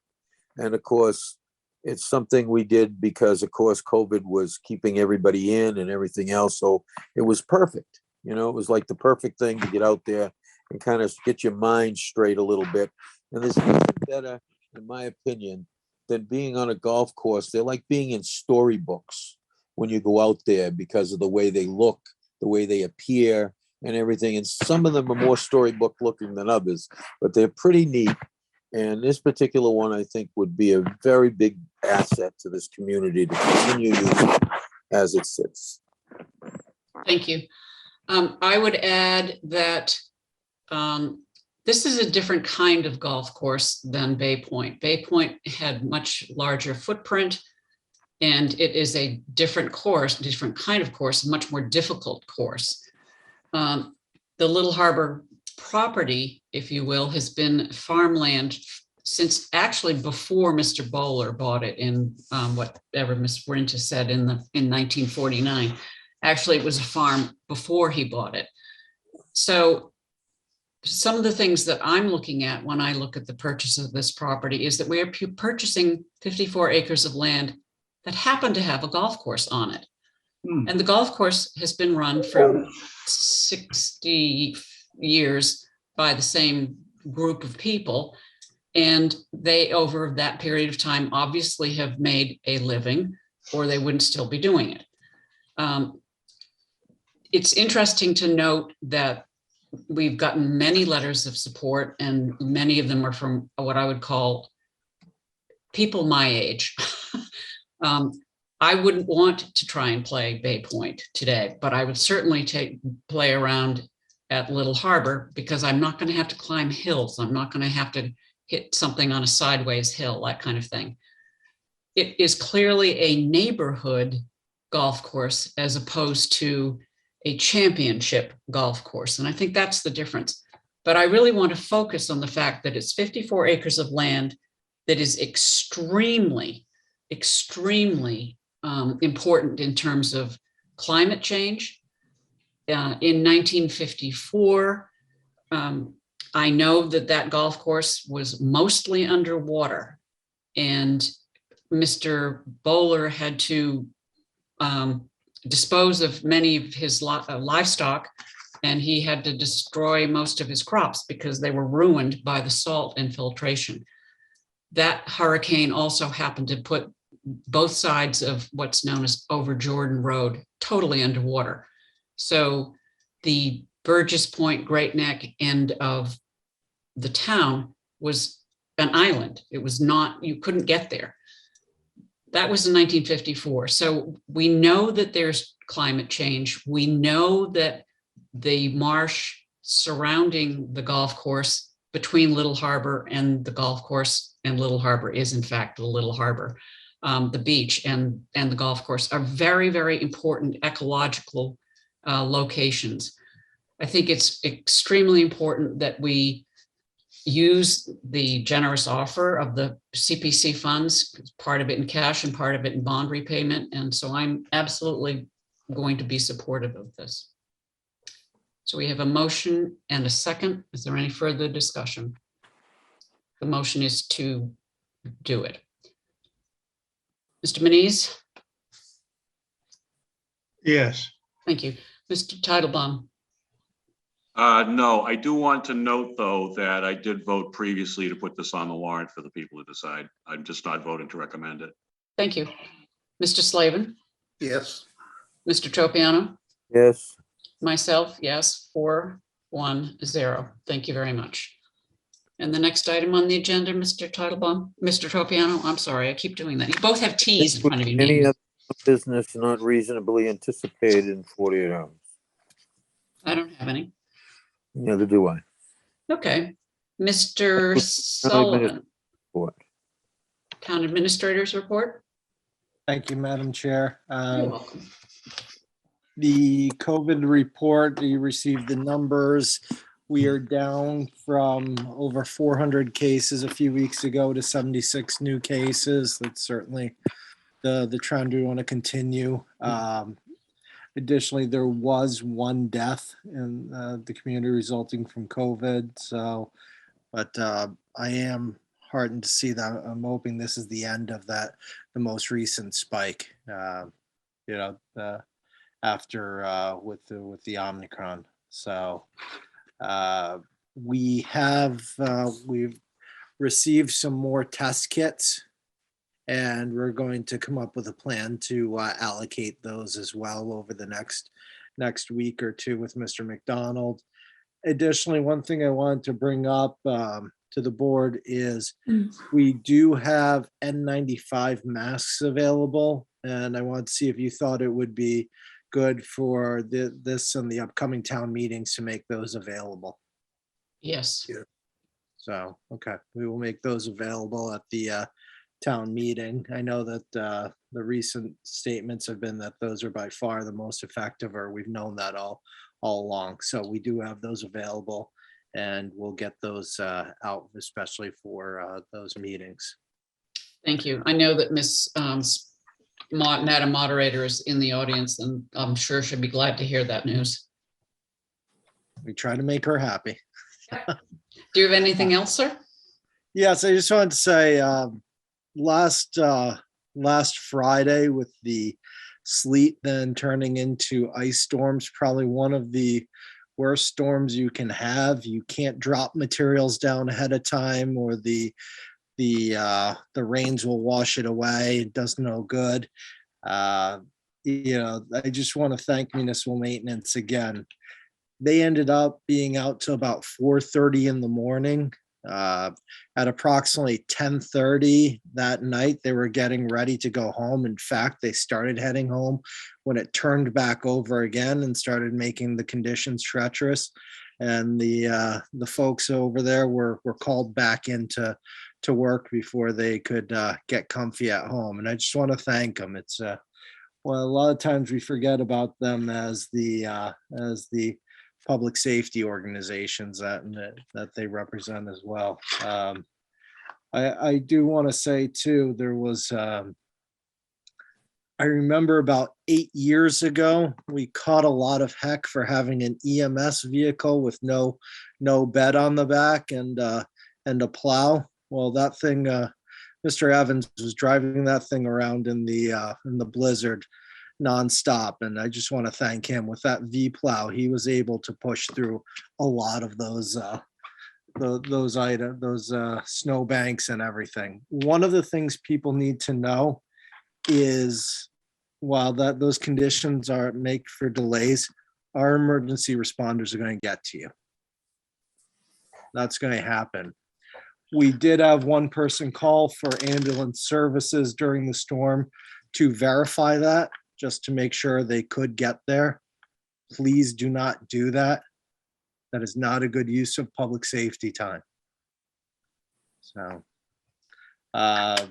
And of course, it's something we did because, of course, COVID was keeping everybody in and everything else. So it was perfect. It was like the perfect thing to get out there and kind of get your mind straight a little bit. And there's nothing better, in my opinion, than being on a golf course. They're like being in storybooks when you go out there because of the way they look, the way they appear and everything. And some of them are more storybook looking than others, but they're pretty neat. And this particular one, I think, would be a very big asset to this community to continue using as it sits. Thank you. I would add that this is a different kind of golf course than Bay Point. Bay Point had much larger footprint, and it is a different course, different kind of course, much more difficult course. The Little Harbor property, if you will, has been farmland since actually before Mr. Bowler bought it in whatever Ms. Brinta said in 1949. Actually, it was a farm before he bought it. So some of the things that I'm looking at when I look at the purchase of this property is that we are purchasing 54 acres of land that happen to have a golf course on it. And the golf course has been run for 60 years by the same group of people. And they, over that period of time, obviously have made a living, or they wouldn't still be doing it. It's interesting to note that we've gotten many letters of support, and many of them are from what I would call people my age. I wouldn't want to try and play Bay Point today, but I would certainly play around at Little Harbor, because I'm not going to have to climb hills. I'm not going to have to hit something on a sideways hill, that kind of thing. It is clearly a neighborhood golf course as opposed to a championship golf course. And I think that's the difference. But I really want to focus on the fact that it's 54 acres of land that is extremely, extremely important in terms of climate change. In 1954, I know that golf course was mostly underwater, and Mr. Bowler had to dispose of many of his livestock, and he had to destroy most of his crops because they were ruined by the salt infiltration. That hurricane also happened to put both sides of what's known as Over Jordan Road totally underwater. So the Burgess Point, Great Neck end of the town was an island. It was not, you couldn't get there. That was in 1954. So we know that there's climate change. We know that the marsh surrounding the golf course between Little Harbor and the golf course, and Little Harbor is in fact the Little Harbor, the beach and the golf course are very, very important ecological locations. I think it's extremely important that we use the generous offer of the CPC funds, part of it in cash and part of it in bond repayment. And so I'm absolutely going to be supportive of this. So we have a motion and a second. Is there any further discussion? The motion is to do it. Mr. Manise? Yes. Thank you. Mr. Titlebaum? No, I do want to note, though, that I did vote previously to put this on the warrant for the people to decide. I'm just not voting to recommend it. Thank you. Mr. Slavin? Yes. Mr. Tropiano? yes, Myself, yes, 4-1-0. Thank you very much. And the next item on the agenda, Mr. Titlebaum, Mr. Tropiano, I'm sorry, I keep doing that. You both have T's in front of you. any other business not reasonably anticipated in 48 hours? I don't have any. Neither do I. Okay. Mr. Sullivan, What? Town Administrator's Report. Thank you, Madam Chair. You're welcome. The COVID report, you received the numbers. We are down from over 400 cases a few weeks ago to 76 new cases. That's certainly the trend we want to continue. Additionally, there was one death in the community resulting from COVID. So, but I am heartened to see that. I'm hoping this is the end of that, the most recent spike. After with the Omicron. So we've received some more test kits, and we're going to come up with a plan to allocate those as well over the next week or two with Mr. McDonald. Additionally, one thing I wanted to bring up to the board is we do have N95 masks available, and I want to see if you thought it would be good for this and the upcoming town meetings to make those available. Yes. Yeah. So, okay, we will make those available at the town meeting. I know that the recent statements have been that those are by far the most effective, or we've known that all along. So we do have those available, and we'll get those out, especially for those meetings. Thank you. I know that Miss Madam Moderator is in the audience, and I'm sure she'll be glad to hear that news. We try to make her happy. Do you have anything else, sir? Yes, I just wanted to say last Friday, with the sleet then turning into ice storms, probably one of the worst storms you can have. You can't drop materials down ahead of time, or the rains will wash it away. It does no good. I just want to thank municipal maintenance again. They ended up being out till about 4:30 in the morning. At approximately 10:30 that night, they were getting ready to go home. In fact, they started heading home when it turned back over again and started making the conditions treacherous. And the folks over there were called back into work before they could get comfy at home. And I just want to thank them. It's well, a lot of times we forget about them as the public safety organizations that they represent as well. I do want to say too, there was, I remember about 8 years ago, we caught a lot of heck for having an EMS vehicle with no bed on the back and a plow. Well, that thing, Mr. Evans was driving that thing around in the blizzard nonstop. And I just want to thank him. With that V plow, he was able to push through a lot of those snow banks and everything. One of the things people need to know is while those conditions make for delays, our emergency responders are going to get to you. That's going to happen. We did have one person call for ambulance services during the storm to verify that, just to make sure they could get there. Please do not do that. That is not a good use of public safety time. So, other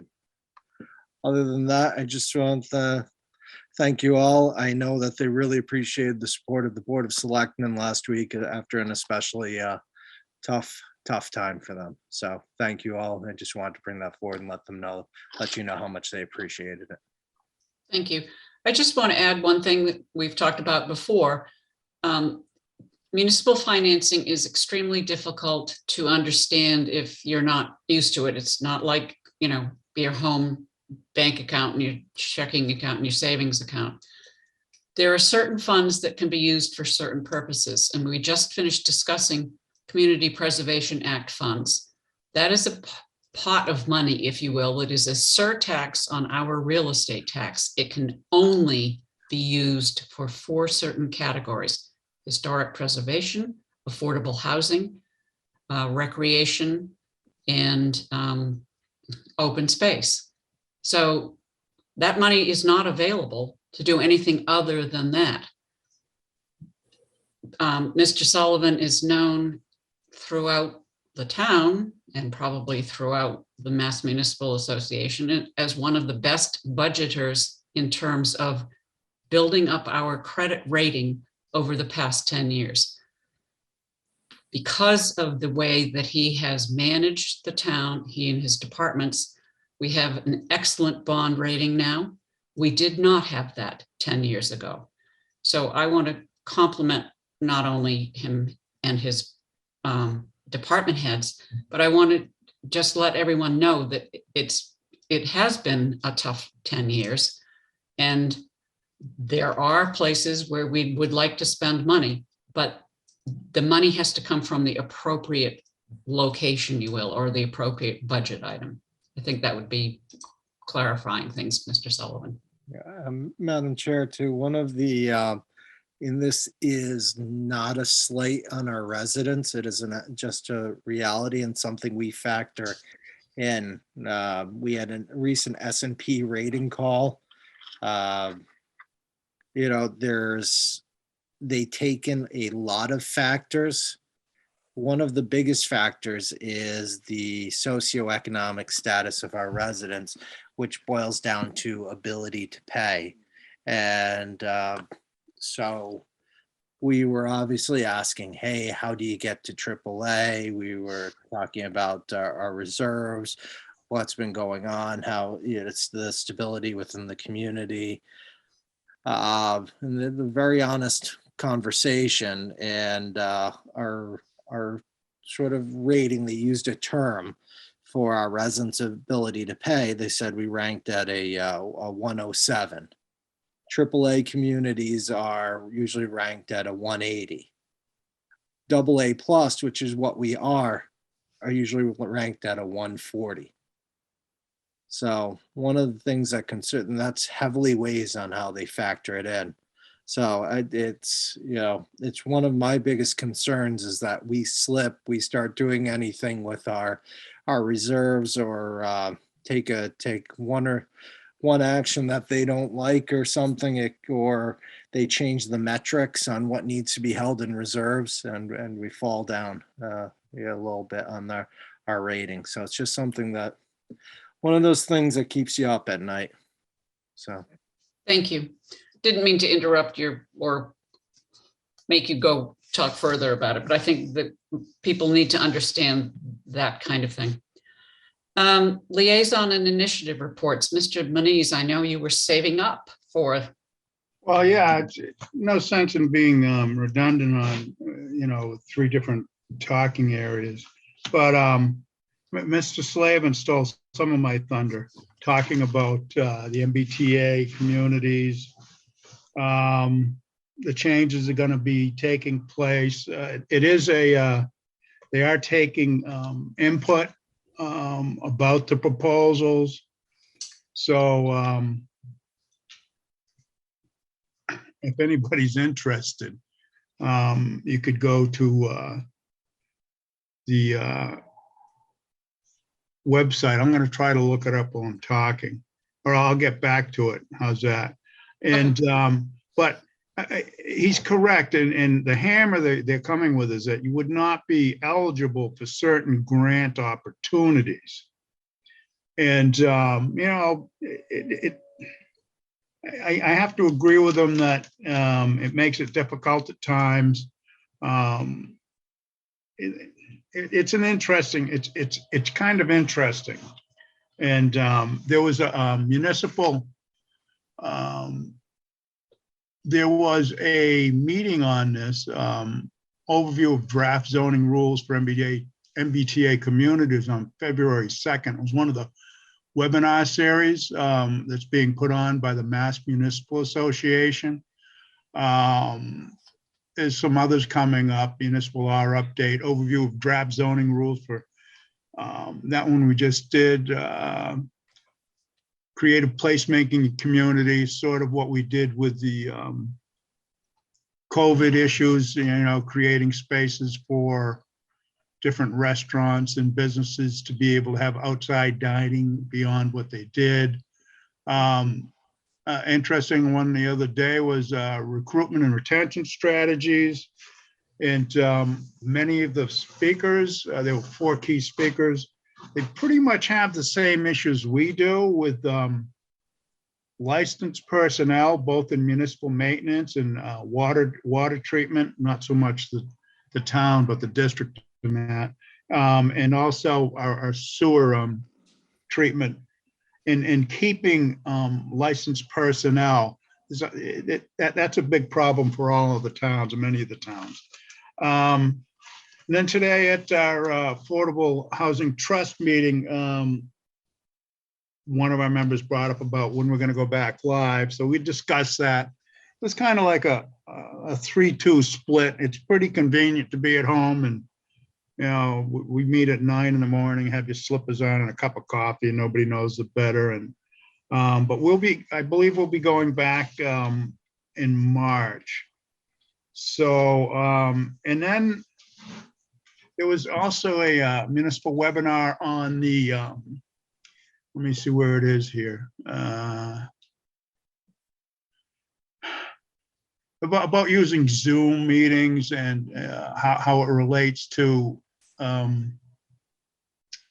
than that, I just want to thank you all. I know that they really appreciated the support of the Board of Selectmen last week after an especially tough time for them. So thank you all. I just wanted to bring that forward and let you know how much they appreciated it. Thank you. I just want to add one thing that we've talked about before. Municipal financing is extremely difficult to understand if you're not used to it. It's not like, your home bank account and your checking account and your savings account. There are certain funds that can be used for certain purposes. And we just finished discussing Community Preservation Act funds. That is a pot of money, if you will. It is a surtax on our real estate tax. It can only be used for 4 certain categories: historic preservation, affordable housing, recreation, and open space. So that money is not available to do anything other than that. Mr. Sullivan is known throughout the town and probably throughout the Mass Municipal Association as one of the best budgeters in terms of building up our credit rating over the past 10 years. Because of the way that he has managed the town, he and his departments, we have an excellent bond rating now. We did not have that 10 years ago. So I want to compliment not only him and his department heads, but I want to just let everyone know that it has been a tough 10 years. And there are places where we would like to spend money, but the money has to come from the appropriate location, you will, or the appropriate budget item. I think that would be clarifying things, Mr. Sullivan. Madam Chair, too, one of the, and this is not a slight on our residents, it is just a reality and something we factor in. We had a recent S&P rating call. They take in a lot of factors. One of the biggest factors is the socioeconomic status of our residents, which boils down to ability to pay. And so we were obviously asking, hey, how do you get to AAA? We were talking about our reserves, what's been going on, how it's the stability within the community. And the very honest conversation, and our sort of rating, they used a term for our residents' ability to pay. They said we ranked at a 107. AAA communities are usually ranked at a 180. AA plus, which is what we are usually ranked at a 140. So one of the things that that's heavily weighs on how they factor it in. So it's, it's one of my biggest concerns is that we we start doing anything with our reserves or take one action that they don't like or something, or they change the metrics on what needs to be held in reserves, and we fall down a little bit on our rating. So it's just something that, one of those things that keeps you up at night. So. Thank you. Didn't mean to interrupt or make you go talk further about it, but I think that people need to understand that kind of thing. Liaison and initiative reports. Mr. Moniz, I know you were saving up for. Well, yeah, it's no sense in being redundant on, 3 different talking areas. But Mr. Slavin stole some of my thunder, talking about the MBTA communities. The changes are going to be taking place. It is they are taking input about the proposals. So if anybody's interested, you could go to the website. I'm going to try to look it up while I'm talking, or I'll get back to it. How's that? And but he's correct, and the hammer they're coming with is that you would not be eligible for certain grant opportunities. And I have to agree with them that it makes it difficult at times. It's an interesting. It's kind of interesting, and there was a municipal. There was a meeting on this overview of draft zoning rules for MBTA communities on February 2nd. It was one of the webinar series that's being put on by the Mass Municipal Association. There's some others coming up, municipal law update, overview of draft zoning rules for that one we just did. Creative placemaking community, sort of what we did with the COVID issues, creating spaces for different restaurants and businesses to be able to have outside dining beyond what they did. Interesting one the other day was recruitment and retention strategies. And many of the speakers, there were 4 key speakers, they pretty much have the same issues we do with licensed personnel, both in municipal maintenance and water treatment, not so much the town, but the district in that, and also our sewer treatment. And keeping licensed personnel, that's a big problem for all of the towns, and many of the towns. And then today at our Affordable Housing Trust meeting, one of our members brought up about when we're going to go back live. So we discussed that. It was kind of like a 3-2 split. It's pretty convenient to be at home, and we meet at 9 in the morning, have your slippers on and a cup of coffee, and nobody knows it better. And but I believe we'll be going back in March. So and then there was also a municipal webinar on the, let me see where it is here. About using Zoom meetings and how it relates to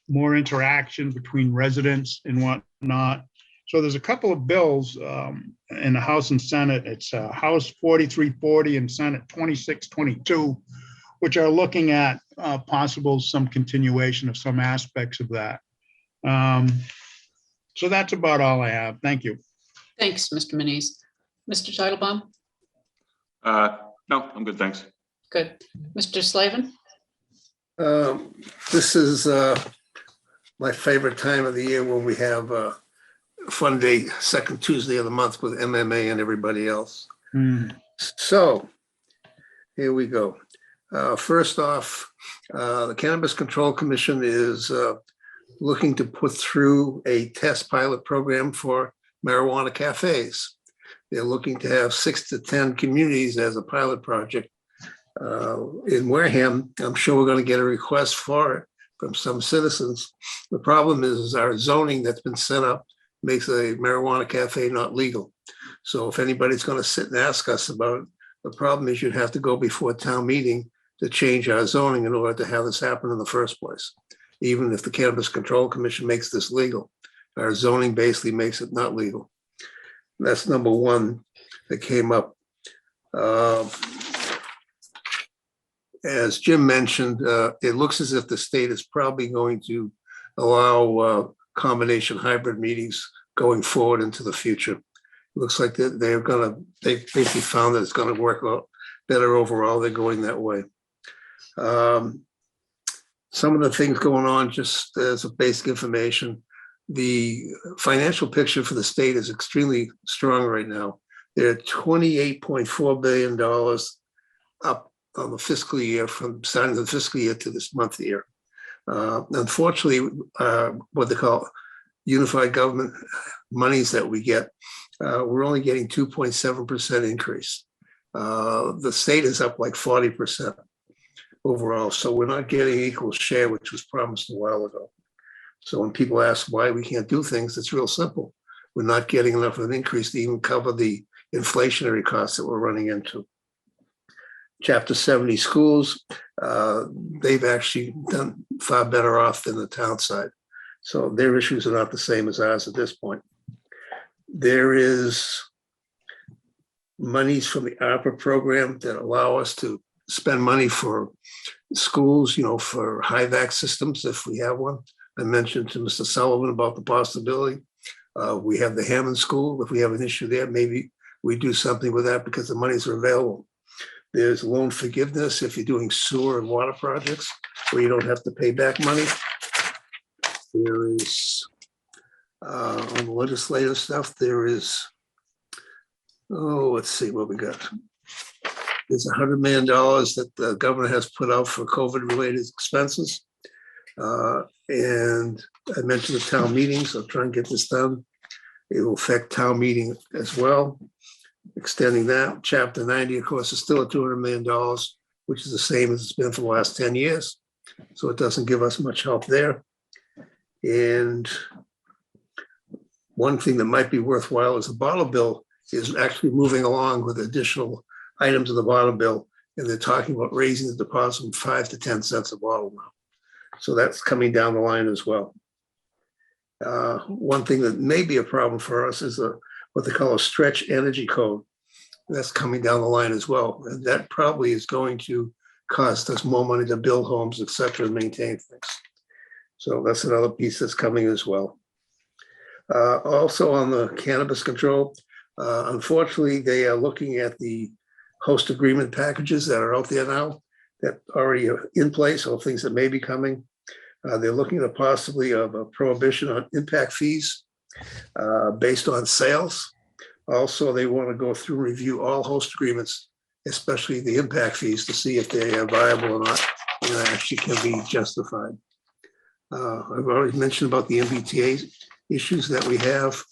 more interaction between residents and whatnot. So there's a couple of bills in the House and Senate. It's House 4340 and Senate 2622, which are looking at some continuation of some aspects of that. So that's about all I have. Thank you. Thanks, Mr. Moniz. Mr. Titlebaum? No, I'm good, thanks. Good. Mr. Slavin? This is my favorite time of the year when we have Fun Day, second Tuesday of the month with MMA and everybody else. So here we go. First off, the Cannabis Control Commission is looking to put through a test pilot program for marijuana cafes. They're looking to have 6 to 10 communities as a pilot project. In Wareham, I'm sure we're going to get a request for it from some citizens. The problem is our zoning that's been set up makes a marijuana cafe not legal. So if anybody's going to sit and ask us about it, the problem is you'd have to go before town meeting to change our zoning in order to have this happen in the first place. Even if the Cannabis Control Commission makes this legal, our zoning basically makes it not legal. That's number one that came up. As Jim mentioned, it looks as if the state is probably going to allow combination hybrid meetings going forward into the future. It looks like they basically found that it's going to work out better overall. They're going that way. Some of the things going on, just as a basic information, the financial picture for the state is extremely strong right now. They're $28.4 billion up on the fiscal year from starting the fiscal year to this month here. Unfortunately, what they call unified government monies that we get, we're only getting 2.7% increase. The state is up like 40% overall, so we're not getting equal share, which was promised a while ago. So when people ask why we can't do things, it's real simple. We're not getting enough of an increase to even cover the inflationary costs that we're running into. Chapter 70 schools, they've actually done far better off than the town side. So their issues are not the same as ours at this point. There is monies from the ARPA program that allow us to spend money for schools, for high-vac systems if we have one. I mentioned to Mr. Sullivan about the possibility. We have the Hammond School. If we have an issue there, maybe we do something with that because the monies are available. There's loan forgiveness if you're doing sewer and water projects where you don't have to pay back money. There is, on the legislative stuff, there is, let's see what we got. There's $100 million that the governor has put out for COVID-related expenses. And I mentioned the town meetings. I'll try and get this done. It will affect town meeting as well. Extending that, Chapter 90, of course, is still at $200 million, which is the same as it's been for the last 10 years. So it doesn't give us much help there. And one thing that might be worthwhile is the bottle bill is actually moving along with additional items in the bottle bill. And they're talking about raising the deposit from 5 to 10 cents a bottle now. So that's coming down the line as well. One thing that may be a problem for us is what they call a stretch energy code. That's coming down the line as well. And that probably is going to cost us more money to build homes, et cetera, and maintain things. So that's another piece that's coming as well. Also on the cannabis control, unfortunately, they are looking at the host agreement packages that are out there now that already are in place or things that may be coming. They're looking at possibly of a prohibition on impact fees based on sales. Also, they want to go through and review all host agreements, especially the impact fees, to see if they are viable or not and actually can be justified. I've already mentioned about the MBTA issues that we have,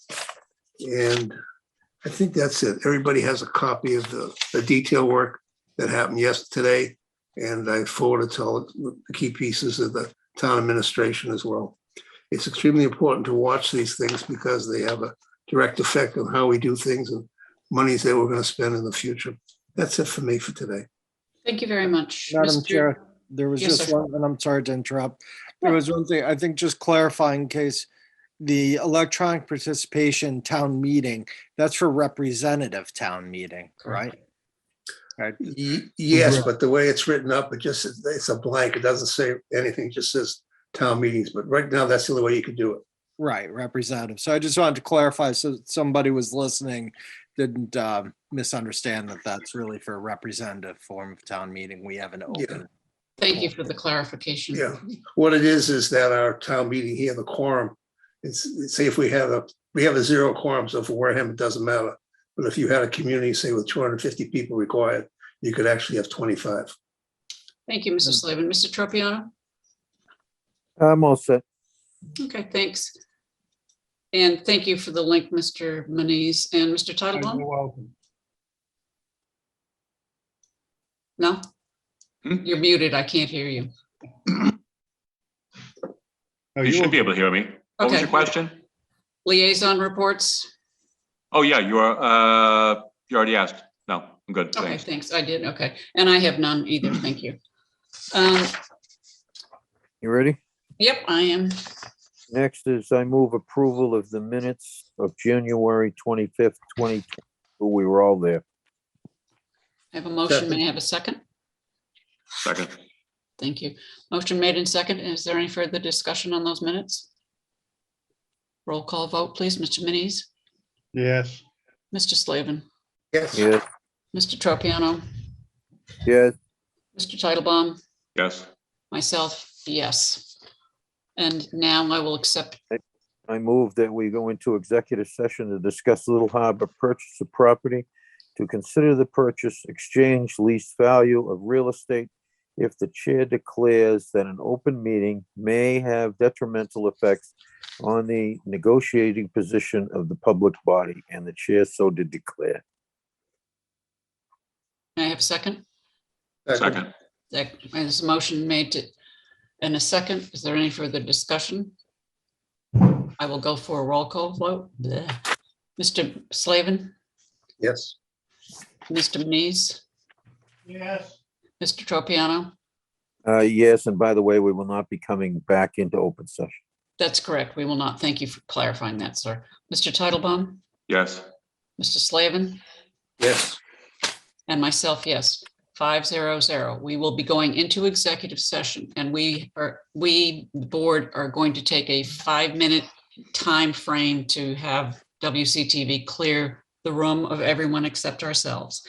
and I think that's it. Everybody has a copy of the detail work that happened yesterday, and I forwarded to all the key pieces of the town administration as well. It's extremely important to watch these things because they have a direct effect on how we do things and monies that we're going to spend in the future. That's it for me for today. Thank you very much. Madam Mr. Chair, there was Yes, just sir. one, and I'm sorry to interrupt. There was one thing, I think just clarifying in case the electronic participation town meeting, that's for representative town meeting, right? Right. Yes, but the way it's written up, it's a blank. It doesn't say anything, it just says town meetings. But right now, that's the only way you could do it. Right, representative. So I just wanted to clarify so somebody was listening didn't misunderstand that that's really for a representative form of town meeting. We have an open. Thank you for the clarification. Yeah, what it is that our town meeting here, the quorum, say if we have a 0 quorum, so for Wareham, it doesn't matter. But if you had a community, say with 250 people required, you could actually have 25. Thank you, Mr. Slavin. Mr. Tropiano? I'm all set. Okay, thanks. And thank you for the link, Mr. Manise and Mr. You're Titlebaum. welcome. No? Hmm? You're muted. I can't hear you. Oh, You should be able to hear me. What was Okay. your question? Liaison reports. Oh, yeah, you already asked. No, I'm good. Okay, Thanks. thanks. I did. Okay. And I have none either. Thank you. Um, You ready? Yep, I am. Next is I move approval of the minutes of January 25th, 2020. We were all there. I have a motion. May Second. I have a second? Second. Thank you. Motion made in second. Is there any further discussion on those minutes? Roll call vote, please. Mr. Manise, Yes. Mr. Slavin, Yes. Yes, Mr. Tropiano, yes, Mr. Titlebaum, Yes. myself, yes. And now I will accept. I move that we go into executive session to discuss Little Harbor purchase of property, to consider the purchase, exchange, lease value of real estate if the chair declares that an open meeting may have detrimental effects on the negotiating position of the public body, and the chair so to declare. May I have a second? Second. There's a motion made to, and a second. Is there any further discussion? I will go for a roll call vote. Blech. Mr. Slavin, Yes. Mr. Manise, Yes. Mr. Tropiano. Yes, and by the way, we will not be coming back into open session. That's correct. We will not. Thank you for clarifying that, sir. Mr. Titlebaum, Yes. Mr. Slavin, Yes. and myself, yes. 500. We will be going into executive session, and the board are going to take a 5-minute time frame to have WCTV clear the room of everyone except ourselves.